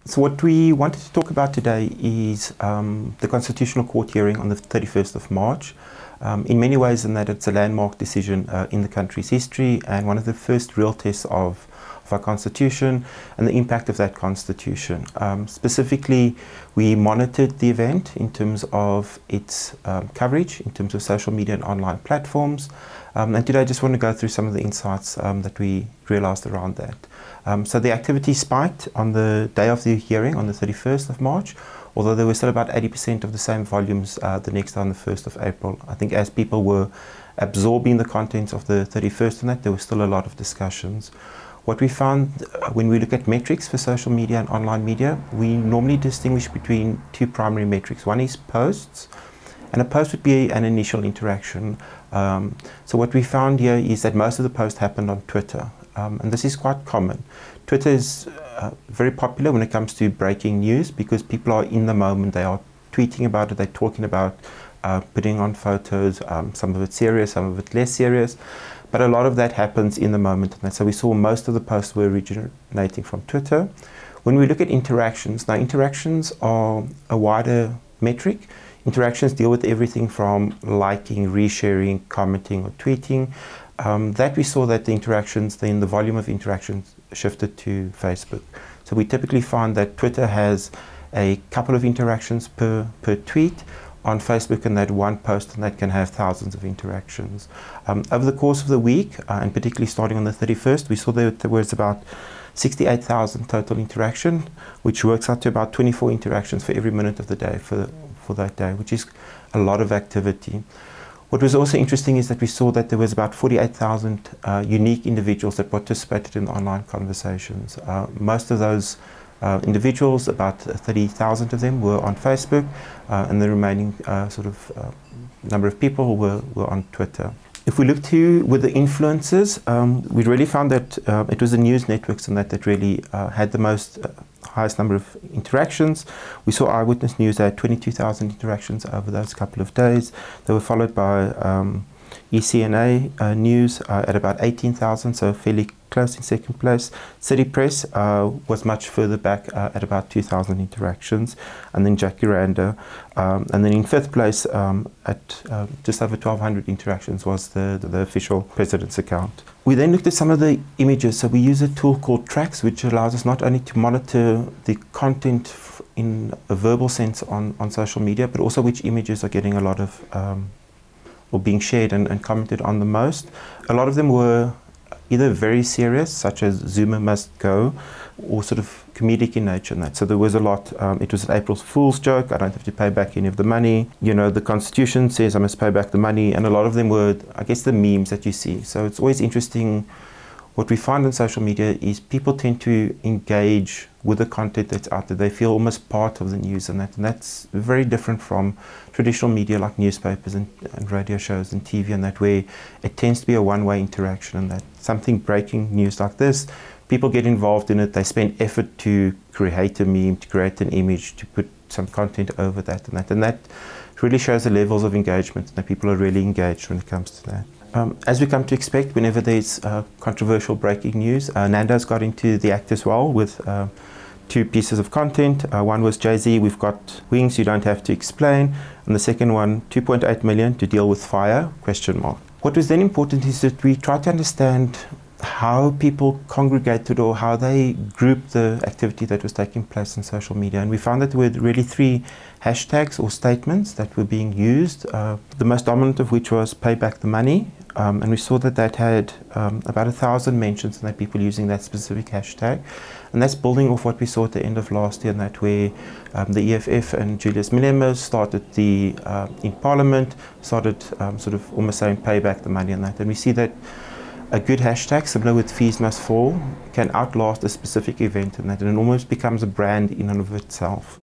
So what we wanted to talk about today is the Constitutional Court hearing on the 31st of March. In many ways in that it's a landmark decision in the country's history and one of the first real tests of our Constitution and the impact of that Constitution. Specifically, we monitored the event in terms of its coverage, in terms of social media and online platforms. And today I just want to go through some of the insights that we realized around that. So the activity spiked on the day of the hearing on the 31st of March, although there were still about 80% of the same volumes the next day on the 1st of April. I think as people were absorbing the contents of the 31st and that, there was still a lot of discussions. What we found when we look at metrics for social media and online media, we normally distinguish between two primary metrics. One is posts, and a post would be an initial interaction. So what we found here is that most of the posts happened on Twitter. And this is quite common. Twitter is very popular when it comes to breaking news because people are in the moment, they are tweeting about it, they're talking about putting on photos, some of it serious, some of it less serious, but a lot of that happens in the moment. And so we saw most of the posts were originating from Twitter. When we look at interactions, now interactions are a wider metric. Interactions deal with everything from liking, resharing, commenting or tweeting. That we saw that the interactions, then the volume of interactions shifted to Facebook. So we typically find that Twitter has a couple of interactions per tweet, on Facebook and that one post and that can have thousands of interactions. Over the course of the week, and particularly starting on the 31st, we saw that there was about 68,000 total interaction, which works out to about 24 interactions for every minute of the day for that day, which is a lot of activity. What was also interesting is that we saw that there was about 48,000 unique individuals that participated in the online conversations. Most of those individuals, about 30,000 of them, were on Facebook, and the remaining number of people were on Twitter. If we look to with the influencers, we really found that it was the news networks and that really had the highest number of interactions. We saw Eyewitness News had 22,000 interactions over those couple of days. They were followed by ECNA News at about 18,000, so fairly close in second place. City Press was much further back at about 2,000 interactions, and then Jackie Randa. And then in fifth place at just over 1,200 interactions was the official president's account. We then looked at some of the images. So we use a tool called Tracks, which allows us not only to monitor the content in a verbal sense on social media, but also which images are getting a lot of or being shared and commented on the most. A lot of them were either very serious, such as Zuma must go, or sort of comedic in nature and that. So there was a lot, it was an April Fool's joke, I don't have to pay back any of the money. You know, the Constitution says I must pay back the money, and a lot of them were, I guess, the memes that you see. So it's always interesting. What we find on social media is people tend to engage with the content that's out there. They feel almost part of the news and that's very different from traditional media like newspapers and radio shows and TV and that, where it tends to be a one-way interaction, and that something breaking news like this, people get involved in it, they spend effort to create a meme, to create an image, to put some content over that, and that really shows the levels of engagement, and that people are really engaged when it comes to that. As we come to expect, whenever there's controversial breaking news, Nando's got into the act as well with two pieces of content. One was Jay-Z, we've got wings, you don't have to explain. And the second one, 2.8 million to deal with fire, ? What was then important is that we tried to understand how people congregated or how they grouped the activity that was taking place on social media. And we found that there were really three hashtags or statements that were being used, the most dominant of which was Paybackthemoney. And we saw that had about 1,000 mentions and that people using that specific hashtag. And that's building off what we saw at the end of last year, and that where the EFF and Julius Malema started in Parliament, started sort of almost saying pay back the money and that. And we see that a good hashtag, similar with fees must fall, can outlast a specific event and that, and it almost becomes a brand in and of itself.